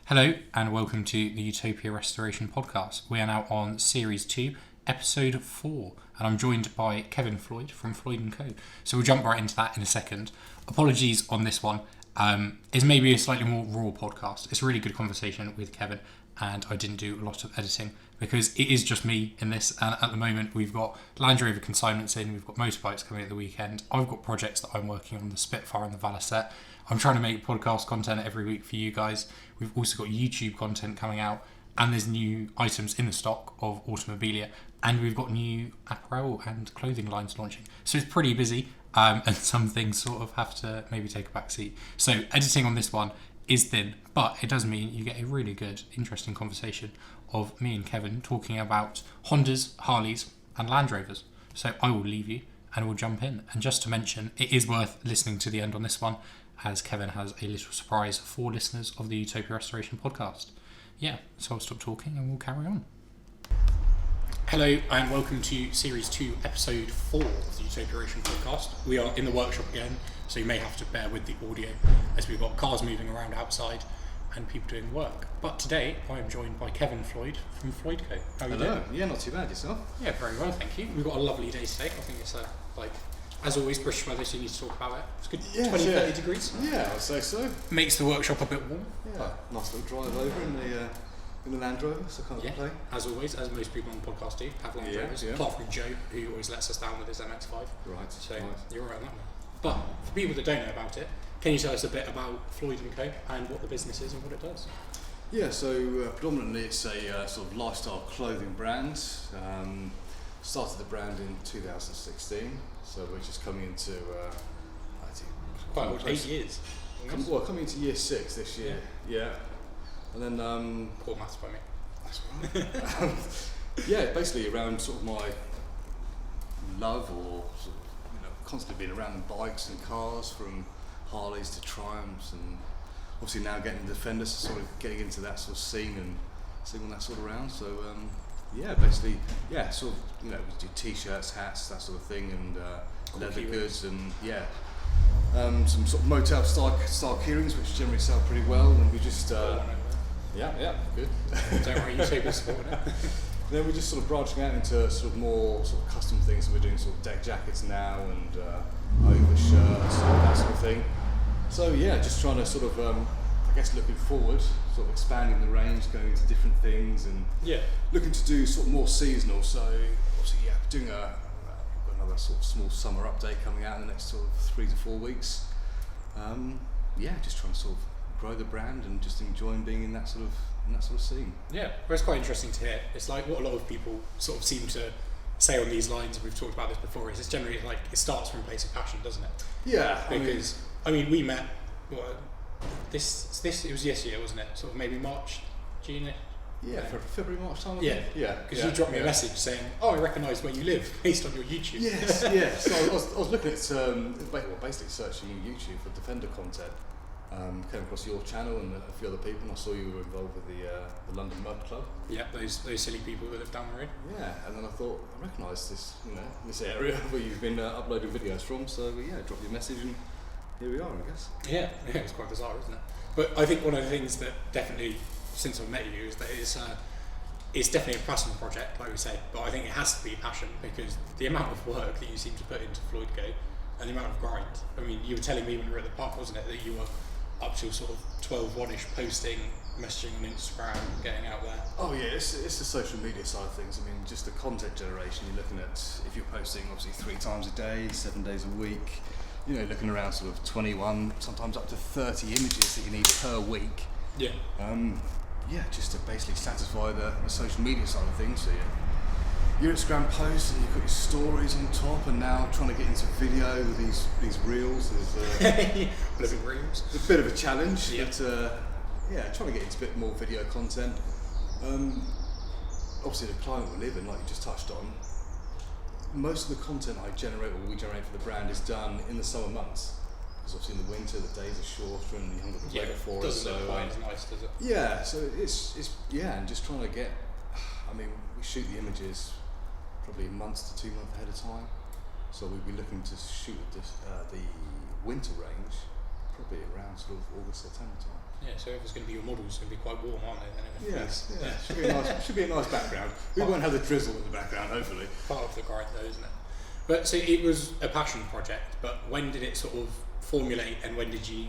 Hello and welcome to the Utopia Restoration Podcast. We are now on Series 2, Episode 4, and I'm joined by Kevin Floyd from Floyd Co. So we'll jump right into that in a second. Apologies on this one. It's maybe a slightly more raw podcast. It's a really good conversation with Kevin, and I didn't do a lot of editing because it is just me in this, and at the moment we've got Land Rover consignments in, we've got motorbikes coming at the weekend, I've got projects that I'm working on, the Spitfire and the Valicet. I'm trying to make podcast content every week for you guys. We've also got YouTube content coming out, and there's new items in the stock of automobilia, and we've got new apparel and clothing lines launching. So it's pretty busy, and some things sort of have to maybe take a back seat. So editing on this one is thin, but it does mean you get a really good, interesting conversation of me and Kevin talking about Hondas, Harleys, and Land Rovers. So I will leave you and we'll jump in. And just to mention, it is worth listening to the end on this one, as Kevin has a little surprise for listeners of the Utopia Restoration Podcast. Yeah, so I'll stop talking and we'll carry on. Hello and welcome to Series 2, Episode 4 of the Utopia Restoration Podcast. We are in the workshop again, so you may have to bear with the audio as we've got cars moving around outside and people doing work. But today I am joined by Kevin Floyd from Floyd Co. How are you doing? Yeah, not too bad. Yourself? Yeah, very well, thank you. We've got a lovely day today. I think it's as always, British weather, so you need to talk about it. It's good, 30 degrees. Yeah, I'd say so. Makes the workshop a bit warm. Yeah, nice little drive over in the Land Rover, so can't complain. As always, as most people on the podcast do, have Land Rovers, apart from Joe, who always lets us down with his MX-5. Right. So you're all right on that one. But for people that don't know about it, can you tell us a bit about Floyd Co and what the business is and what it does? Yeah, so predominantly it's a sort of lifestyle clothing brand. Started the brand in 2016, so we're just coming into I think quite old, 8 years. Coming into year 6 this year. Yeah. And then poor maths by me. That's right. Yeah, basically around sort of my love or sort of, constantly being around bikes and cars, from Harleys to Triumphs, and obviously now getting Defenders, sort of getting into that sort of scene and seeing all that sort of around. So basically, sort of, we do t-shirts, hats, that sort of thing, and leather goods, and some sort of motel style keyrings, which generally sell pretty well, and we just good. Don't worry, you take the support it. Then we're just sort of branching out into sort of more sort of custom things. So we're doing sort of deck jackets now and over shirts, that sort of thing. So just trying to sort of, looking forward, sort of expanding the range, going into different things, and looking to do sort of more seasonal. So obviously, doing we've got another sort of small summer update coming out in the next sort of 3 to 4 weeks. Just trying to sort of grow the brand and just enjoying being in that sort of scene. Yeah, well, it's quite interesting to hear. It's like what a lot of people sort of seem to say on these lines, and we've talked about this before, is it's generally like it starts from a place of passion, doesn't it? Yeah. Because we met this it was this year, wasn't it? Sort of maybe March, June. Yeah, February, March time. Yeah. Because you dropped me a message saying, "Oh, I recognise where you live based on your YouTube." Yes, yeah. So I was looking at basically searching YouTube for Defender content. Came across your channel and a few other people, and I saw you were involved with the London Mud Club. Yeah, those silly people that live down the road. Yeah, and then I thought, I recognise this area where you've been uploading videos from. So dropped your message, and here we are, I guess. Yeah, it's quite bizarre, isn't it? But I think one of the things that definitely, since I've met you, is that it's definitely a personal project, like we say. But I think it has to be passion, because the amount of work that you seem to put into Floyd Co and the amount of grind. I mean, you were telling me when we were at the park, wasn't it, that you were up till sort of 12-1-ish, posting, messaging on Instagram, getting out there. Oh yeah, it's the social media side of things. I mean, just the content generation, you're looking at, if you're posting obviously 3 times a day, 7 days a week, looking around sort of 21, sometimes up to 30 images that you need per week. Yeah. Just to basically satisfy the social media side of things. So your Instagram posts, and you've got your stories on top, and now trying to get into video with these reels is living reels. It's a bit of a challenge, but trying to get into a bit more video content. Obviously, the climate we live in, like you just touched on, most of the content we generate for the brand is done in the summer months. Because obviously in the winter the days are shorter and you haven't got the weather for us. Doesn't look quite as nice, does it? Yeah, so it's and just trying to get. I mean, we shoot the images probably months to 2 months ahead of time. So we'd be looking to shoot the winter range probably around sort of August, September time. Yeah, so if it's going to be your models, it's going to be quite warm, aren't they? Yes, yeah. Should be a nice background. We won't have the drizzle in the background, hopefully. Part of the grind, though, isn't it? But so it was a passion project. But when did it sort of formulate, and when did you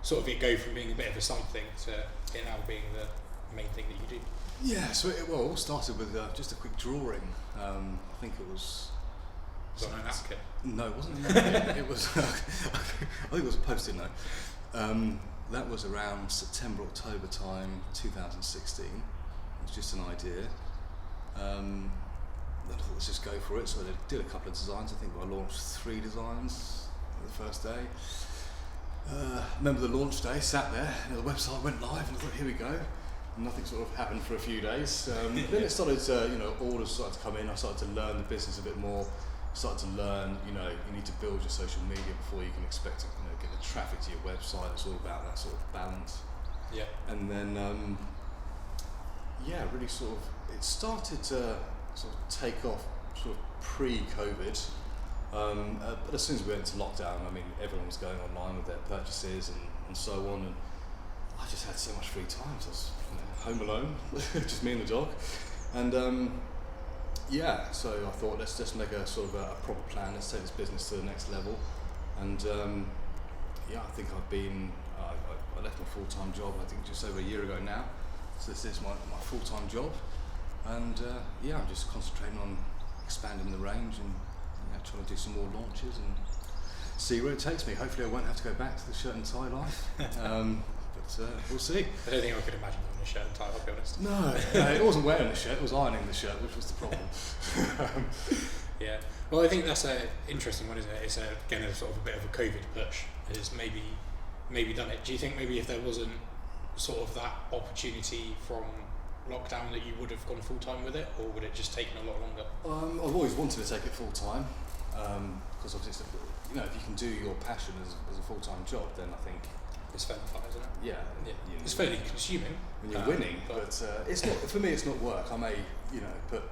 sort of it go from being a bit of a side thing to it now being the main thing that you do? Yeah, so it all started with just a quick drawing. I think it was. Was it on a napkin? No, it wasn't a napkin. It was. I think it was a post-it note. That was around September, October time, 2016. It was just an idea. I thought, let's just go for it. So I did a couple of designs. I think I launched 3 designs the first day. Remember the launch day, sat there, and the website went live, and I thought, here we go. And nothing sort of happened for a few days. Then it started to, orders started to come in. I started to learn the business a bit more. Started to learn, you need to build your social media before you can expect to, get the traffic to your website. It's all about that sort of balance. Yeah. And then, really sort of, it started to sort of take off sort of pre-COVID. But as soon as we went into lockdown, I mean, everyone was going online with their purchases and so on. And I just had so much free time. So I was home alone, just me and the dog. And so I thought, let's just make a sort of a proper plan. Let's take this business to the next level. And I think I've been, I left my full-time job, I think just over a year ago now. So this is my full-time job. And I'm just concentrating on expanding the range and trying to do some more launches and see where it takes me. Hopefully I won't have to go back to the shirt and tie life. But we'll see. I don't think I could imagine wearing a shirt and tie, I'll be honest. No, it wasn't wearing the shirt, it was ironing the shirt, which was the problem. Yeah, well, I think that's an interesting one, isn't it? It's again a sort of a bit of a COVID push. It's maybe done it. Do you think maybe if there wasn't sort of that opportunity from lockdown that you would have gone full time with it, or would it just taken a lot longer? I've always wanted to take it full time, because obviously, if you can do your passion as a full time job, then I think it's fairly fun, isn't it? Yeah. It's fairly consuming when you're winning, but it's not for me. It's not work. I may put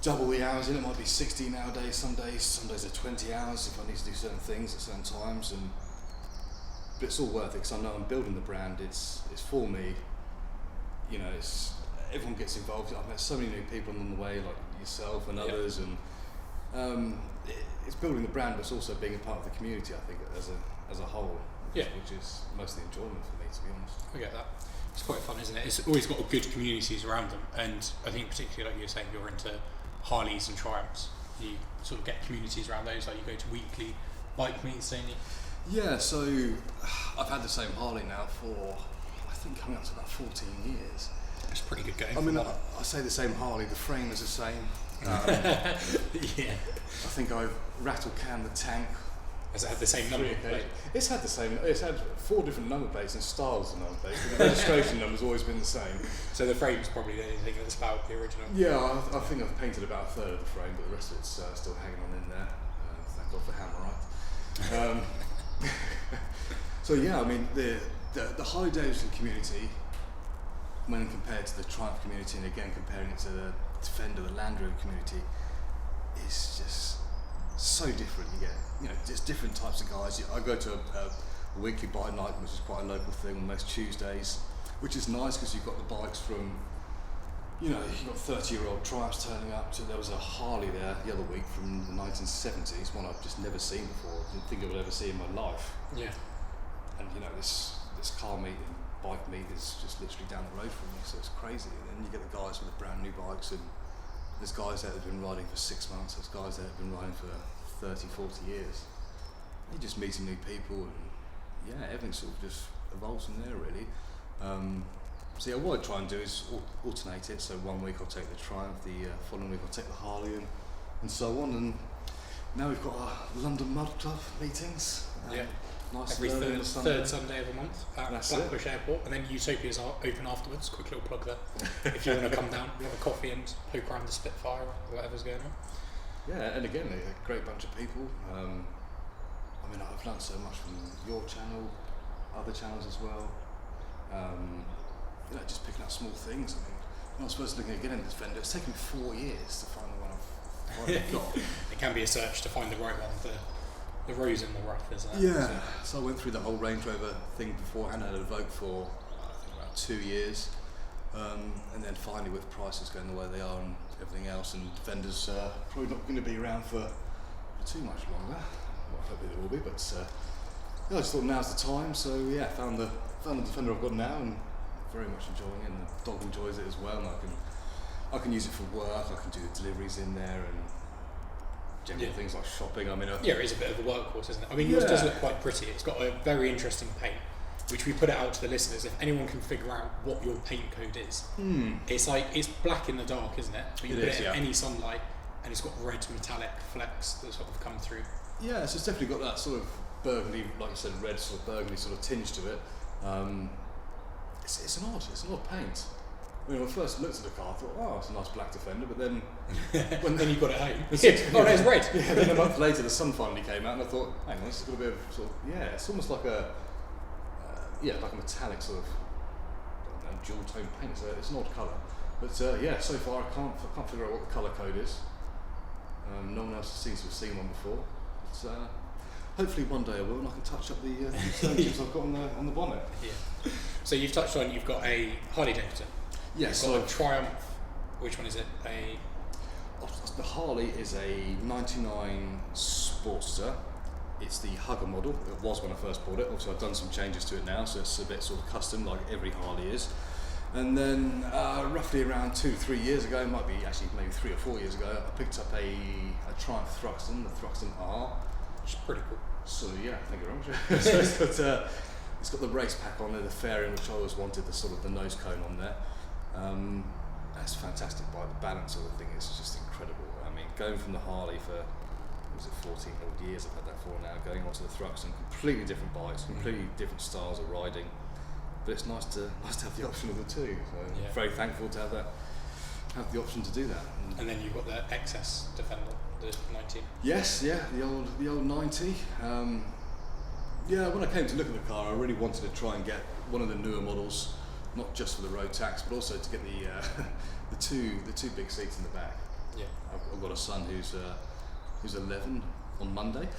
double the hours in. It might be 16 hour days some days are 20 hours if I need to do certain things at certain times, but it's all worth it because I know I'm building the brand. It's for me. It's everyone gets involved. I've met so many new people along the way, like yourself and others, and it's building the brand, but it's also being a part of the community. I think as a whole, which is mostly enjoyment for me, to be honest. I get that. It's quite fun, isn't it? It's always got good communities around them, and I think particularly like you were saying, you're into Harleys and Triumphs. You sort of get communities around those. Like you go to weekly bike meets, don't you? Yeah. So I've had the same Harley now for, I think, coming up to about 14 years. It's pretty good going. I mean, I say the same Harley, the frame is the same. Yeah. I think I've rattle canned the tank. Has it had the same number plate? It's had the same. It's had 4 different number plates and styles of number plates. The registration number's always been the same. So the frame's probably the only thing that's about the original. Yeah, I think I've painted about a third of the frame, but the rest of it's still hanging on in there. Thank God for Hammerite. So yeah, I mean the Harley Davidson community, when compared to the Triumph community, and again comparing it to the Defender, the Land Rover community, is just so different. You get, just different types of guys. I go to a weekly bike night, which is quite a local thing on most Tuesdays, which is nice because you've got the bikes from, you've got 30-year-old Triumphs turning up. There was a Harley there the other week from the 1970s, one I've just never seen before. Didn't think I would ever see in my life. Yeah. And this car meet and bike meet is just literally down the road from me, so it's crazy. And then you get the guys with the brand new bikes, and there's guys that have been riding for 6 months, there's guys that have been riding for 30, 40 years. You're just meeting new people, and everything sort of just evolves from there, really. So what I try and do is alternate it. So 1 week I'll take the Triumph, the following week I'll take the Harley, and so on. And now we've got our London Mud Club meetings. Nice. Every third Sunday of the month at Blackbush Airport, and then Utopia's are open afterwards. Quick little plug there. If you want to come down, have a coffee and poke around the Spitfire or whatever's going on. Yeah, and again, a great bunch of people. I've learned so much from your channel, other channels as well. Just picking up small things. When I was first looking at getting this Defender, it's taken me 4 years to find the one I've got. It can be a search to find the right one for the rose in the rough, isn't it? Yeah. So I went through the whole Range Rover thing beforehand. I had a Evoque for I think about 2 years, and then finally with prices going the way they are and everything else, and vendors probably not going to be around for too much longer. Well, hopefully they will be, but I just thought now's the time. So yeah, found the Defender I've got now, and very much enjoying it. And the dog enjoys it as well. And I can use it for work. I can do the deliveries in there and general things like shopping. I mean, it is a bit of a workhorse, isn't it? I mean, yours does look quite pretty. It's got a very interesting paint, which we put it out to the listeners. If anyone can figure out what your paint code is, it's black in the dark, isn't it? But you put it in any sunlight, and it's got red metallic flecks that sort of come through. Yeah, so it's definitely got that sort of burgundy, like you said, red sort of burgundy sort of tinge to it. It's an odd paint. I mean, when I first looked at the car, I thought, oh, it's a nice black Defender, but then then you got it home. Oh, no, it's red. Yeah, then a month later, the sun finally came out, and I thought, hang on, this has got a bit of sort of, it's almost like a like a metallic sort of dual tone paint. So it's an odd colour, but so far I can't figure out what the colour code is. No one else seems to have seen one before. But, hopefully one day I will, and I can touch up the extensions I've got on the bonnet. Yeah. So you've touched on, you've got a Harley Davidson. Yes. You've got a Triumph. Which one is it? The Harley is a 99 Sportster. It's the Hugger model. It was when I first bought it. Obviously I've done some changes to it now, so it's a bit sort of custom like every Harley is. And then roughly around 2-3 years ago, it might be actually maybe 3 or 4 years ago, I picked up a Triumph Thruxton, the Thruxton R. Which is pretty cool. So yeah, thank you very much. So it's got the race pack on there, the fairing, which I always wanted, the sort of the nose cone on there. That's fantastic. By the balance of the thing is just incredible. I mean, going from the Harley for 14 odd years I've had that for now, going on to the Thruxton, completely different bikes, completely different styles of riding. But it's nice to have the option of the two. So very thankful to have the option to do that. And then you've got the XS Defender, the 19. Yes, the old 90. When I came to look at the car, I really wanted to try and get one of the newer models, not just for the road tax, but also to get the two big seats in the back. Yeah, I've got a son who's 11 on Monday.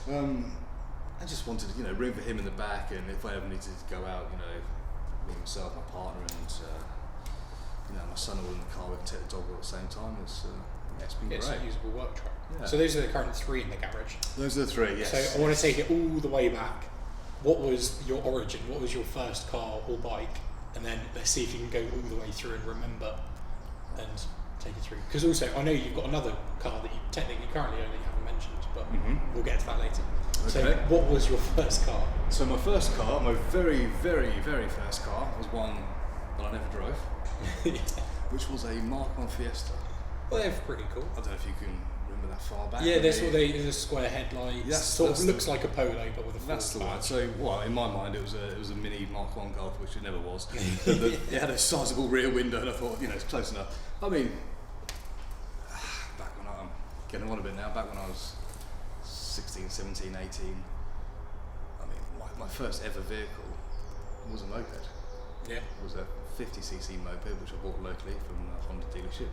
I just wanted room for him in the back, and if I ever needed to go out, me, myself, my partner, and my son all in the car, we can take the dog all at the same time. It's been great. It's a usable work truck. Yeah. So those are the current 3 in the garage. Those are the 3, yes. So I want to take it all the way back. What was your origin? What was your first car or bike? And then let's see if you can go all the way through and remember and take it through. Because also, I know you've got another car that you technically currently only haven't mentioned, but we'll get to that later. Okay. So what was your first car? So my first car, my very, very, very first car, was one that I never drove, which was a Mark 1 Fiesta. Well, they're pretty cool. I don't know if you can remember that far back. Yeah, there's the square headlights. Sort of looks like a Polo, but with a full That's the one. So, in my mind, it was a mini Mark 1 Golf, which it never was. It had a sizable rear window, and I thought, it's close enough. I mean, back when I'm getting on a bit now, back when I was 16, 17, 18, I mean, my first ever vehicle was a moped. Yeah. It was a 50cc moped, which I bought locally from a Honda dealership.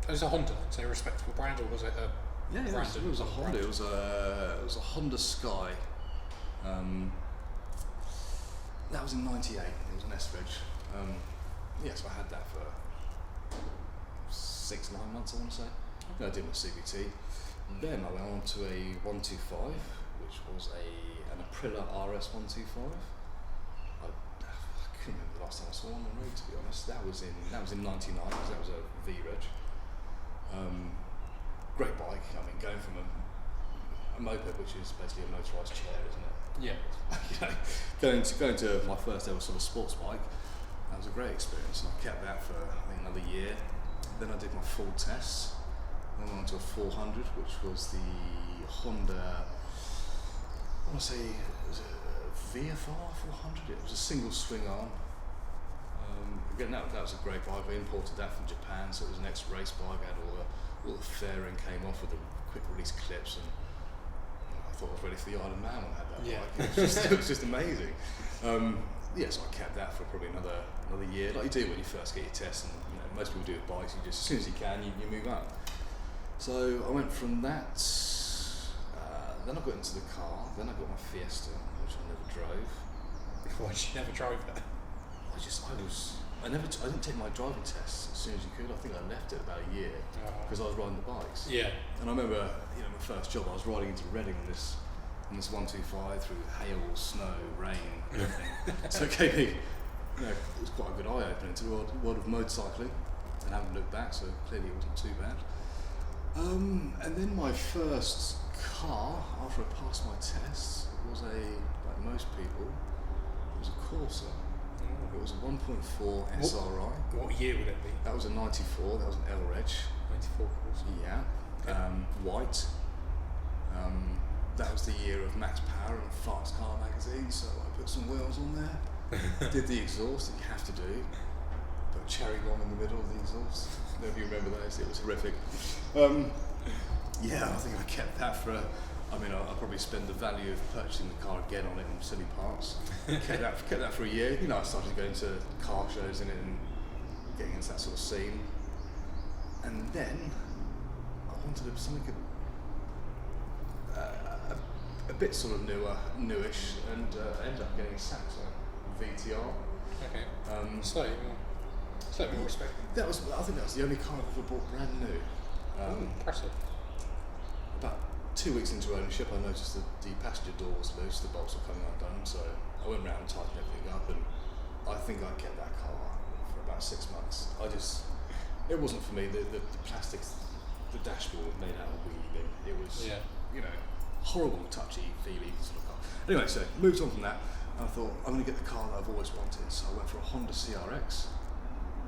It was a Honda, so a respectable brand, or was it a it was a Honda. Brand? It was a Honda Sky. That was in '98. It was an S-Reg. So I had that for 6-9 months, I want to say. I did my CVT. Then I went on to a 125, which was an Aprilia RS 125. I couldn't remember the last time I saw one on the road, to be honest. That was in '99, because that was a V-Reg. Great bike. I mean, going from a moped, which is basically a motorised chair, isn't it? Yeah. Going to my first ever sort of sports bike, that was a great experience. And I kept that for another year. Then I did my full tests. Then I went on to a 400, which was the Honda. I want to say it was a VFR 400. It was a single swing arm. Again, that was a great bike. I imported that from Japan, so it was an ex-race bike. Had all the fairing came off with the quick release clips, and I thought I was ready for the Isle of Man when I had that bike. It was just amazing. So I kept that for probably another year, like you do when you first get your test, and most people do with bikes. You just, as soon as you can, you move up. So I went from that then I got into the car. Then I got my Fiesta, which I never drove. Why did you never drive that? I didn't take my driving tests as soon as you could. I think I left it about a year because I was riding the bikes. Yeah. And I remember, my first job, I was riding into Reading in this 125 through hail, snow, rain, everything. So it gave me, it was quite a good eye opener to the world of motorcycling, and I haven't looked back, so clearly it wasn't too bad. And then my first car, after I passed my tests, was like most people, it was a Corsa. It was a 1.4 SRI. What year would it be? That was a 94, that was an L-Reg. 94 Corsa. Yeah. Okay. White. That was the year of Max Power and Fast Car magazine, so I put some wheels on there. Did the exhaust that you have to do. Put a cherry bomb in the middle of the exhaust. I don't know if you remember those, it was horrific. I think I kept that for I probably spent the value of purchasing the car again on it in silly parts. kept that for a year. I started going to car shows in it and getting into that sort of scene. And then I wanted something a bit sort of newish, and ended up getting a Saxo VTR. Okay. Slightly more respect. I think that was the only car I've ever bought brand new. Impressive. About 2 weeks into ownership, I noticed that the passenger door was loose, the bolts were coming undone, so I went round and tightened everything up, and I think I kept that car for about 6 months. It wasn't for me. The plastics, the dashboard was made out of wheelie bin. It was, horrible, touchy, feely sort of car. Anyway, so moved on from that, and I thought, I'm going to get the car that I've always wanted, so I went for a Honda CRX,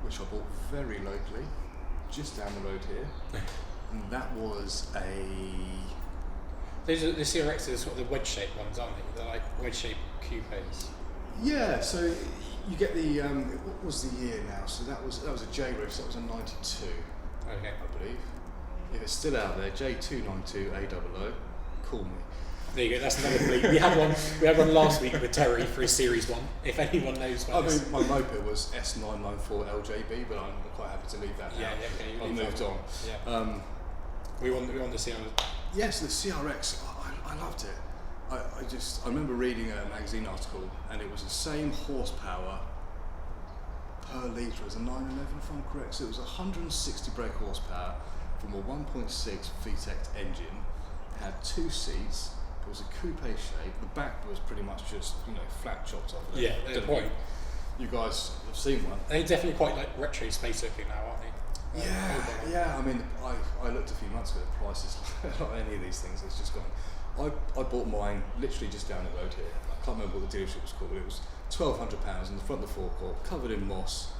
which I bought very locally, just down the road here, and that was the CRXs are sort of the wedge-shaped ones, aren't they? They're like wedge-shaped coupes. Yeah, so you get the what was the year now? So that was a J race. That was a 92. Okay. I believe. If it's still out there, J292AOO, call me. There you go. That's another fleet. We had one last week with Terry for his Series 1. If anyone knows what my moped was S994LJB, but I'm quite happy to leave that now. Yeah, okay. I've moved on. Yeah. We want the CRX. Yes, the CRX. I loved it. I remember reading a magazine article, and it was the same horsepower per litre as a 911, if I'm correct. So it was 160 brake horsepower from a 1.6 VTEC engine. It had 2 seats. It was a coupe shape. The back was pretty much just flat chopped off. Yeah, they're quite. You guys have seen one. They're definitely quite like retro space looking now, aren't they? Yeah. I mean, I looked a few months ago at prices like any of these things. It's just gone. I bought mine literally just down the road here. I can't remember what the dealership was called. It was £1,200 in the front of the forecourt, covered in moss,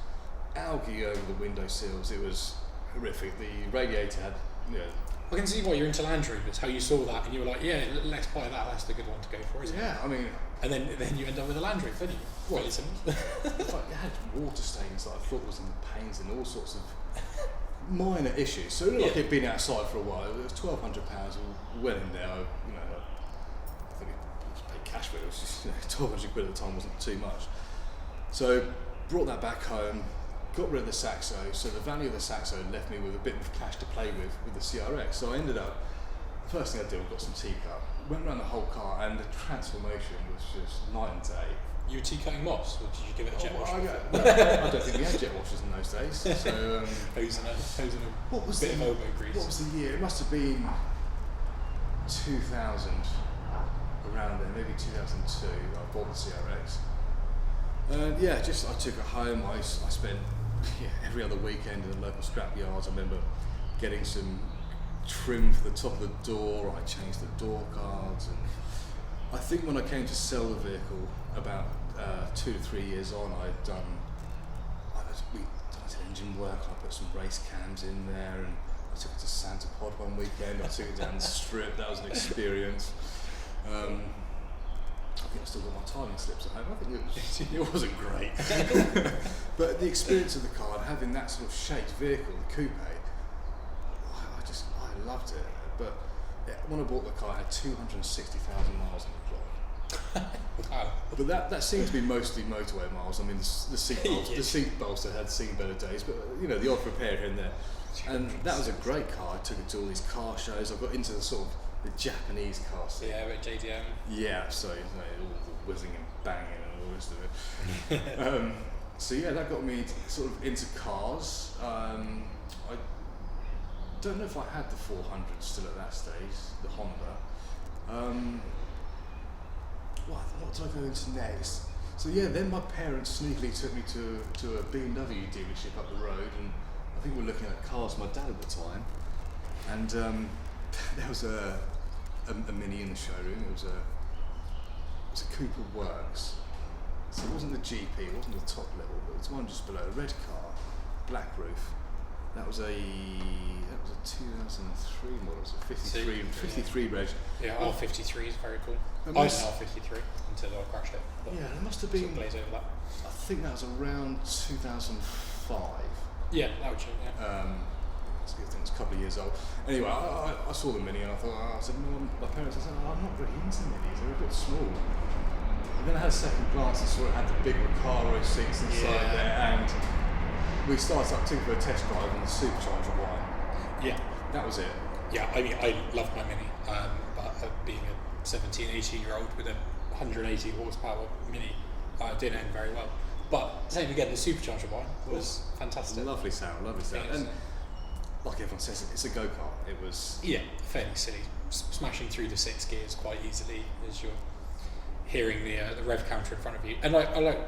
algae over the window sills. It was horrific. The radiator had, I can see why you're into Land Rovers. How you saw that and you were like, yeah, let's buy that. That's the good one to go for, isn't it? Yeah, I mean. And then you end up with a Land Rover, didn't you? Well, it had water stains that I thought was in the panes and all sorts of minor issues. So it looked like it'd been outside for a while. It was £1,200. Well in there. I think it was paid cash for it. It was just £1,200 at the time wasn't too much. So brought that back home. Got rid of the Saxo, so the value of the Saxo left me with a bit of cash to play with the CRX. So I ended up, the first thing I did was got some teacup, went around the whole car, and the transformation was just night and day. You were tea-cutting moss, or did you give it a jet wash? I don't think we had jet washers in those days. So, hosing a what was bit of elbow grease. What was the year? It must have been 2000, around there, maybe 2002. I bought the CRX. I took it home. I spent every other weekend in the local scrap yards. I remember getting some trim for the top of the door. I changed the door cards, and I think when I came to sell the vehicle, about 2 to 3 years on, we done some engine work. I put some race cams in there, and I took it to Santa Pod one weekend. I took it down the strip. That was an experience. I think I still got my timing slips at home. I think it wasn't great. But the experience of the car, and having that sort of shaped vehicle, the coupe, I loved it. But when I bought the car, I had 260,000 miles on the clock. Wow. But that seemed to be mostly motorway miles. I mean, the seat bolster had seen better days, but the odd repair here and there. And that was a great car. I took it to all these car shows. I got into the sort of the Japanese car scene. Yeah, with JDM. Yeah, so all the whizzing and banging and all the rest of it. So yeah, that got me sort of into cars. I don't know if I had the 400 still at that stage, the Honda. What did I go into next? So yeah, then my parents sneakily took me to a BMW dealership up the road, and I think we were looking at cars, my dad at the time, and there was a Mini in the showroom. It was a Cooper Works. So it wasn't the GP, it wasn't the top level, but it was one just below, a red car, black roof. That was a 2003 model, so 53 reg. Yeah, R53 is very cool. I had an R53 until I crashed it. Yeah, it must have been. Blaze over that. I think that was around 2005. Yeah, that would change. Yeah. I think it's a couple of years old. Anyway, I saw the Mini and I thought, I said, no, my parents, I said, I'm not really into Minis, they're a bit small. And then I had a second glance and saw it had the big Recaro seats inside there, and we started up, took it for a test drive on the supercharger one. Yeah. That was it. Yeah, I mean, I loved my Mini, but being a 17, 18-year-old with a 180 horsepower Mini, didn't end very well. But same again, the supercharger one was fantastic. Lovely sound. And like everyone says, it's a go-kart. It was... Yeah, fairly silly. Smashing through the 6 gears quite easily as you're hearing the rev counter in front of you. And I like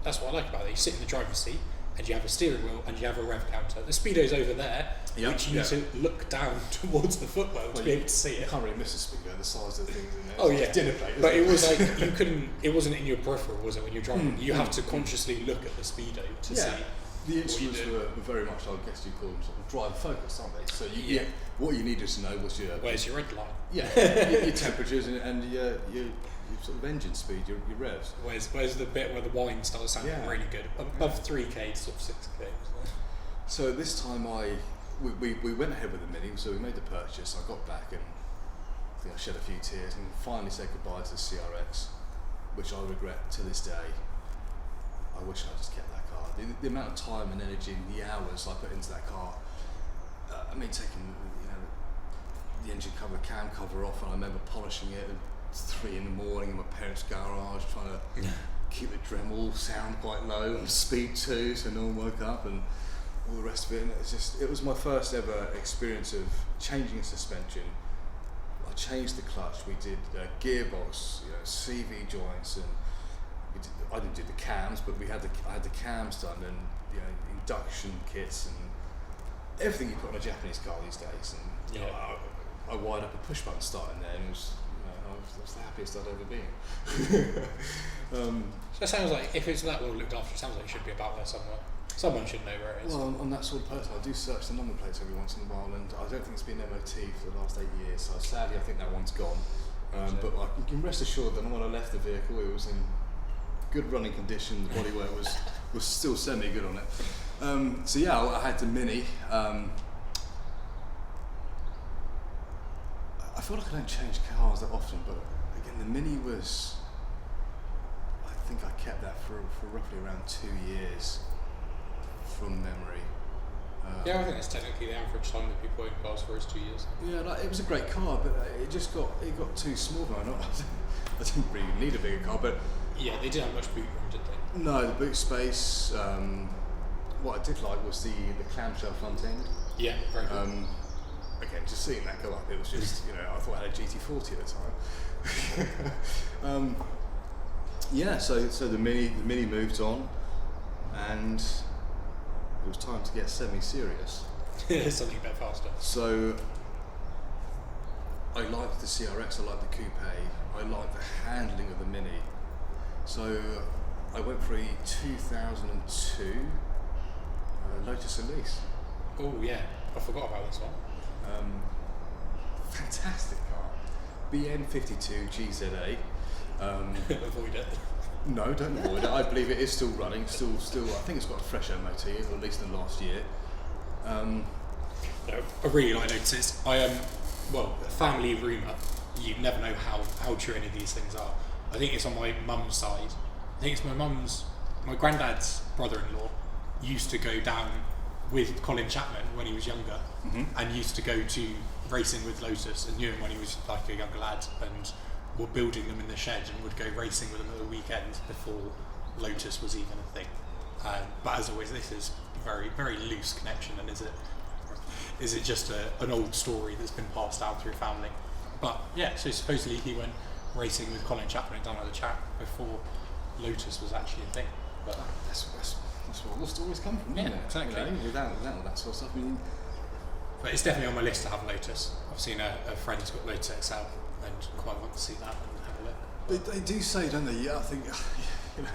that's what I like about it. You sit in the driver's seat and you have a steering wheel and you have a rev counter. The speedo's over there, which you need to look down towards the footwell to be able to see it. You can't really miss a speedo, the size of the things in there. Oh yeah, dinner plate. But it was like you couldn't. It wasn't in your peripheral, was it? When you're driving, you have to consciously look at the speedo to see. The instruments were very much, I guess you call them, sort of driver focused, aren't they? So what you needed to know was where's your red line? Yeah, your temperatures and your sort of engine speed, your revs. Where's the bit where the whine starts sounding really good? Above 3k, sort of 6k. So this time we went ahead with the Mini, so we made the purchase. I got back and I think I shed a few tears and finally said goodbye to the CRX, which I regret to this day. I wish I just kept that car. The amount of time and energy and the hours I put into that car. I mean, taking the engine cover, cam cover off, and I remember polishing it at 3 in the morning in my parents' garage, trying to keep the Dremel sound quite low and speed 2 so no one woke up and all the rest of it. And it was my first ever experience of changing a suspension. I changed the clutch. We did gearbox, CV joints, and I didn't do the cams, but I had the cams done, and induction kits and everything you put on a Japanese car these days. And I wired up a push button start in there, and it was the happiest I'd ever been. So it sounds like if it's that well looked after, it sounds like it should be about there somewhere. Someone should know where it is. Well, I'm that sort of person. I do search the number plates every once in a while, and I don't think it's been MOT for the last 8 years. So sadly, I think that one's gone. But you can rest assured that when I left the vehicle, it was in good running condition. The bodywork was still semi-good on it. So yeah, I had the Mini. I feel like I don't change cars that often, but again, the Mini was. I think I kept that for roughly around 2 years, from memory. I think that's technically the average time that people own cars for is 2 years. Yeah, it was a great car, but it got too small. I didn't really need a bigger car, but yeah, they didn't have much boot room, did they? No, the boot space. What I did like was the clamshell front end. Yeah, very good. Again, just seeing that go up, it was just I thought I had a GT40 at the time. So the Mini moved on, and it was time to get semi-serious. Something a bit faster. So I liked the CRX, I liked the coupe, I liked the handling of the Mini. So I went for a 2002 Lotus Elise. Oh yeah, I forgot about this one. Fantastic car. BN52 GZA. Avoid it. No, don't avoid it. I believe it is still running. Still. I think it's got a fresh MOT, or at least in the last year. No, I really like Lotus. Family rumour. You never know how true any of these things are. I think it's on my mum's side. I think it's my granddad's brother-in-law used to go down with Colin Chapman when he was younger, and used to go to racing with Lotus, and knew him when he was like a younger lad, and were building them in the shed and would go racing with them at the weekend before Lotus was even a thing. But as always, this is a very, very loose connection, and is it just an old story that's been passed down through family? But yeah, so supposedly he went racing with Colin Chapman down at the track before Lotus was actually a thing. But That's where all the stories come from, isn't it? Exactly. You know, without all that sort of stuff. I mean, But it's definitely on my list to have Lotus. I've seen a friend who's got Lotus XL and quite want to see that and have a look. they do say, don't they? Yeah, I think you know.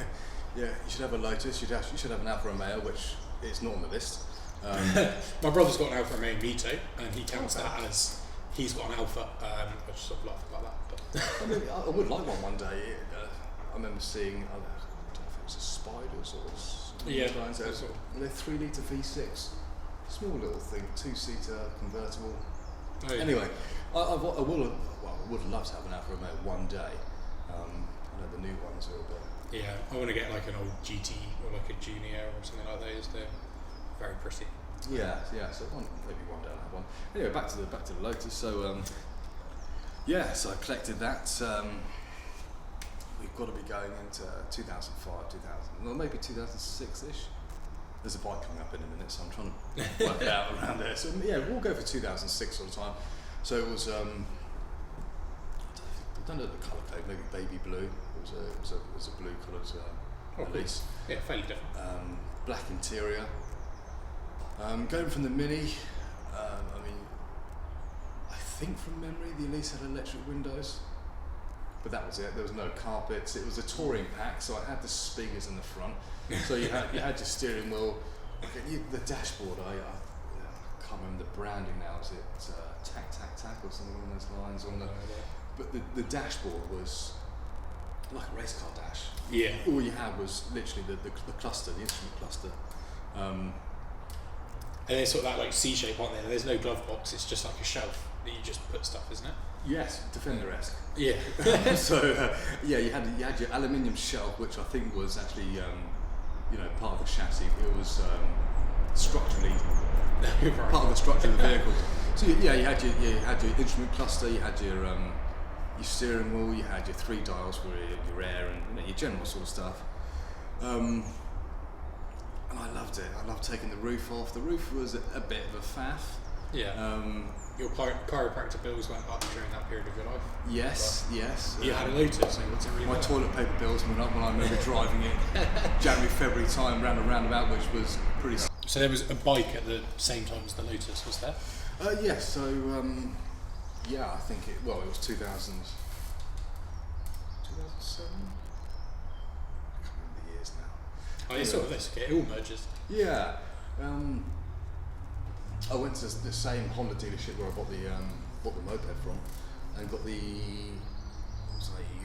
Yeah, you should have a Lotus. You should have an Alfa Romeo, which is not on the list. My brother's got an Alfa Romeo Vito, and he counts that as he's got an Alfa. I just sort of laugh about that. But I mean, I would like one day. I remember seeing, I don't know if it was a Spiders or something. They're 3 litre V6, small little thing, 2-seater convertible. Oh, yeah. Anyway, I would love to have an Alfa Romeo one day. I know the new ones are a bit. Yeah, I want to get like an old GT or like a Junior or something like those. They're very pretty. Yeah. So maybe one day I'll have one. Anyway, back to the Lotus. So so I collected that. We've got to be going into 2005, 2000, well maybe 2006-ish. There's a bike coming up in a minute, so I'm trying to work it out around there. So yeah, we'll go for 2006 all the time. So it was. I don't know the colour code, maybe baby blue. It was a blue coloured release. Yeah, fairly different. Black interior. Going from the Mini, I mean, I think from memory the Elise had electric windows, but that was it. There was no carpets. It was a touring pack, so I had the speakers in the front. So you had your steering wheel, the dashboard. I can't remember the branding now. Is it Tac or something along those lines on the? But the dashboard was like a race car dash. Yeah. All you had was literally the cluster, the instrument cluster. And there's sort of that like C shape, aren't there? There's no glove box. It's just like a shelf that you just put stuff, isn't it? Yes, Defender-esque. Yeah. So you had your aluminium shelf, which I think was actually part of the chassis. It was structurally part of the structure of the vehicle. So you had your instrument cluster, you had your steering wheel, you had your 3 dials for your air and your general sort of stuff. And I loved it. I loved taking the roof off. The roof was a bit of a faff. Yeah. Your chiropractor bills went up during that period of your life. Yes. You had a Lotus, so what's it really my toilet paper bills went up when I remember driving it January, February time round a roundabout, which was pretty. So there was a bike at the same time as the Lotus, was there? Yes. So I think it was 2000. 2007. I can't remember the years now. Oh, it's sort of this. Okay, it all merges. Yeah. I went to the same Honda dealership where I bought the moped from, and got the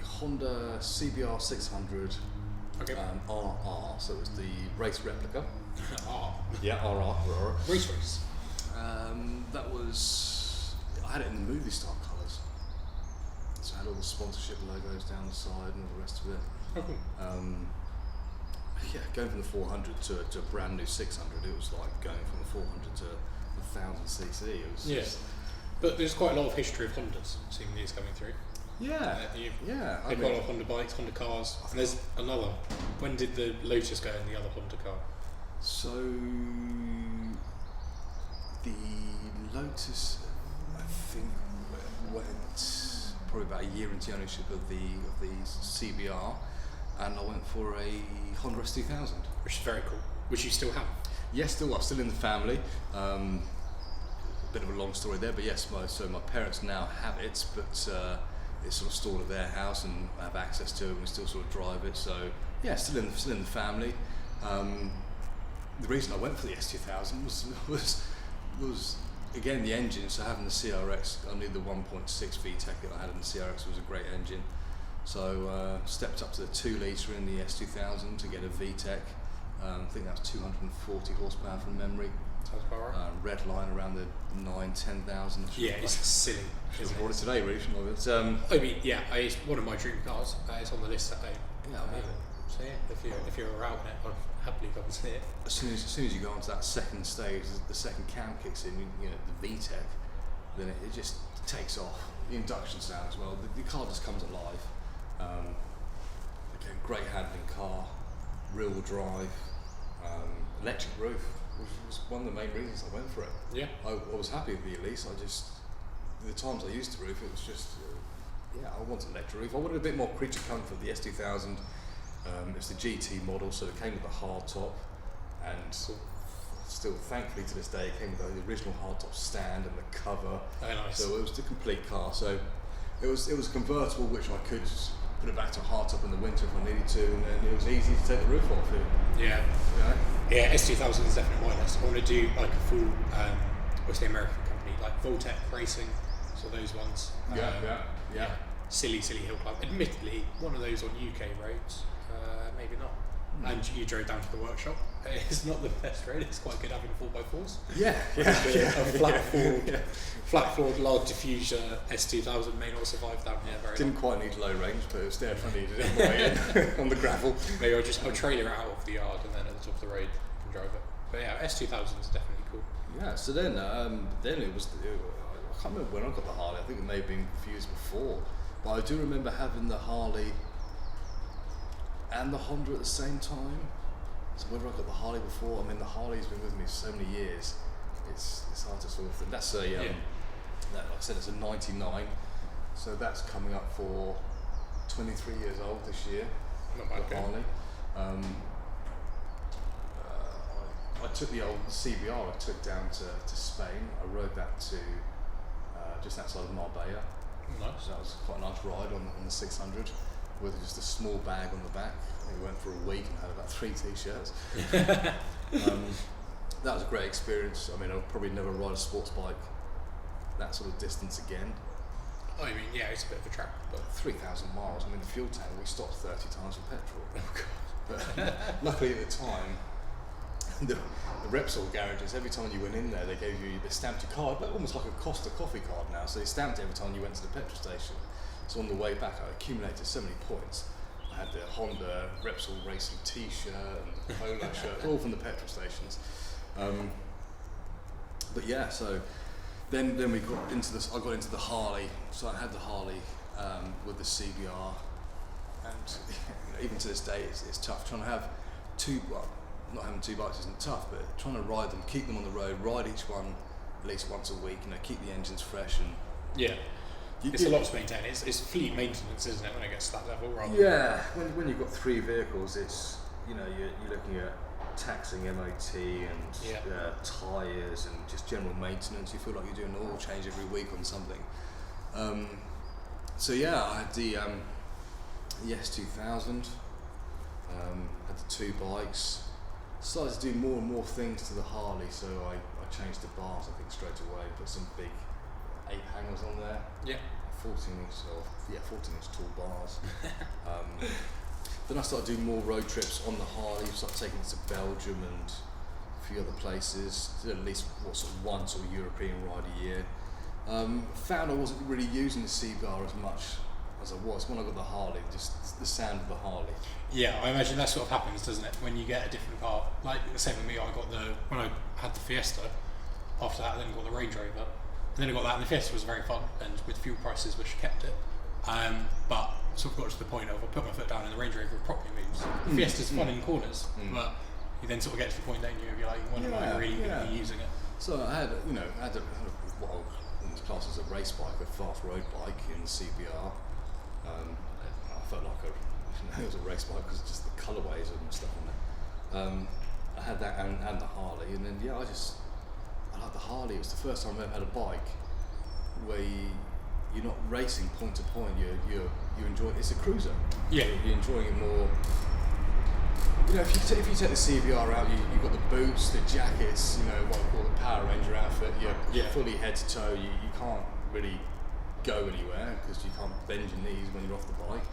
Honda CBR 600 RR. So it was the race replica. Yeah, RR. Race. That was. I had it in the movie star colours. So I had all the sponsorship logos down the side and all the rest of it. Oh, cool. Going from the 400 to a brand new 600, it was like going from the 400 to 1000cc. It was just, but there's quite a lot of history of Hondas, seeing these coming through. Yeah. They've got a lot of Honda bikes, Honda cars. And there's another. When did the Lotus go in the other Honda car? So the Lotus, I think, went probably about a year into ownership of the CBR, and I went for a Honda S2000, which is very cool. Which you still have? Yes, still in the family. Bit of a long story there, but yes, my parents now have it, but it's sort of stored at their house and I have access to it, and we still sort of drive it. So yeah, still in the family. The reason I went for the S2000 was again the engine. So having the CRX, I knew the 1.6 VTEC that I had in the CRX was a great engine. So stepped up to the 2 litre in the S2000 to get a VTEC. I think that was 240 horsepower from memory. Sounds about right. Red line around the 9,000-10,000. Yeah, it's silly. Should have brought it today, really, shouldn't I? I mean, yeah, it's one of my dream cars. It's on the list at home. Yeah, I mean, so yeah, if you're around it, I'd happily come ones here. As soon as you go onto that second stage, the second cam kicks in, you know, the VTEC, then it just takes off. The induction sound as well. The car just comes alive. Again, great handling car, rear-wheel drive, electric roof, which was one of the main reasons I went for it. Yeah. I was happy with the Elise. The times I used the roof, it was just, I wanted electric roof. I wanted a bit more creature comfort. The S2000, it's the GT model, so it came with a hard top, and still, thankfully to this day, it came with the original hardtop stand and the cover. Very nice. So it was the complete car. So it was a convertible which I could just put it back to hardtop in the winter if I needed to, and then it was easy to take the roof off it. Yeah. Yeah. Yeah, S2000 is definitely my list. I want to do like a full, what's the American company, like Voltec Racing, so those ones. Yeah. Silly hill climb. Admittedly, one of those on UK roads, maybe not. And you drove down to the workshop. It's not the best road. It's quite good having 4x4s. Yeah. A flat floored large diffuser S2000 may not survive down here very Didn't long. quite need low range, but it was there if I needed it on the way in on the gravel. Maybe I'll trailer it out of the yard and then at the top of the road you can drive it. But yeah, S2000 is definitely cool. Yeah. So then it was. I can't remember when I got the Harley. I think it may have been a few years before, but I do remember having the Harley and the Honda at the same time. So whether I got the Harley before, I mean the Harley's been with me so many years. It's hard to sort of think. That's like I said, it's a 99. So that's coming up for 23 years old this year. Not bad. The Harley. I took the old CBR. I took down to Spain. I rode that to just outside of Marbella. Nice. So that was quite a nice ride on the 600 with just a small bag on the back. I think we went for a week and had about 3 t-shirts. That was a great experience. I mean, I'll probably never ride a sports bike that sort of distance again. I mean, yeah, it's a bit of a trap, but 3,000 miles. I mean, the fuel tank, we stopped 30 times for petrol. oh god. But luckily at the time, the Repsol garages, every time you went in there, they stamped your card, but almost like a Costa coffee card now. So they stamped every time you went to the petrol station. So on the way back, I accumulated so many points. I had the Honda Repsol Racing T-shirt and the polo shirt, all from the petrol stations. But yeah, so then we got into this. I got into the Harley. So I had the Harley with the CBR, and even to this day, it's tough trying to have two. Well, not having 2 bikes isn't tough, but trying to ride them, keep them on the road, ride each one at least once a week. Keep the engines fresh and yeah. It's a lot to maintain. It's fleet maintenance, isn't it, when it gets to that level? Yeah, when you've got 3 vehicles, it's you're looking at taxing MOT and tyres and just general maintenance. You feel like you're doing an oil change every week on something. So yeah, I had the S2000, had the 2 bikes. Started to do more and more things to the Harley, so I changed the bars, I think, straight away. Put some big ape hangers on there. Yeah. 14-inch tall bars. Then I started doing more road trips on the Harley. Started taking it to Belgium and a few other places. Did at least one sort of European ride a year. Found I wasn't really using the CBR as much as I was when I got the Harley. Just the sound of the Harley. Yeah, I imagine that sort of happens, doesn't it? When you get a different car. Like the same with me. When I had the Fiesta. After that, I then got the Range Rover. And then I got that, and the Fiesta was very fun, and with fuel prices, which kept it. But sort of got to the point of I put my foot down and the Range Rover properly moves. The Fiesta's fun in corners, but you then sort of get to the point, don't you? You're like, when am I really going to be using it? So I had what in this class as a race bike, a fast road bike in the CBR. I felt like it was a race bike because just the colourways and stuff on it. I had that and the Harley, and then I like the Harley. It was the first time I ever had a bike where you're not racing point to point. You enjoy it. It's a cruiser. Yeah. You're enjoying it more. If you take the CBR out, you've got the boots, the jackets. What I call the Power Ranger outfit. You're fully head to toe. You can't really go anywhere because you can't bend your knees when you're off the bike.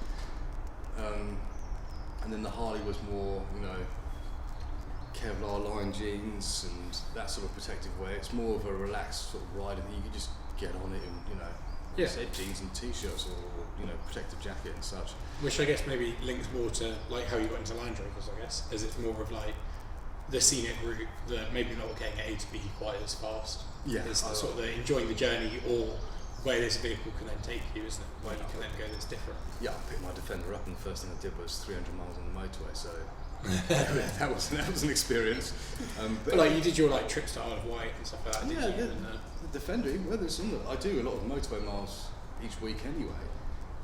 And then the Harley was more, Kevlar line jeans and that sort of protective wear. It's more of a relaxed sort of ride, and you can just get on it in, said jeans and t-shirts or protective jacket and such. Which I guess maybe links more to like how you got into Land Rovers, I guess, as it's more of like the scenic route, that maybe not getting A to B quite as fast. Yeah, It's the sort of the enjoying the journey, or where this vehicle can then take you, isn't it? Where you can then go that's different. Yeah, I picked my Defender up, and the first thing I did was 300 miles on the motorway. So that was an experience. But like you did your like trips to Isle of Wight and stuff like that. Yeah, didn't you? the Defender. Whether it's I do a lot of motorway miles each week anyway,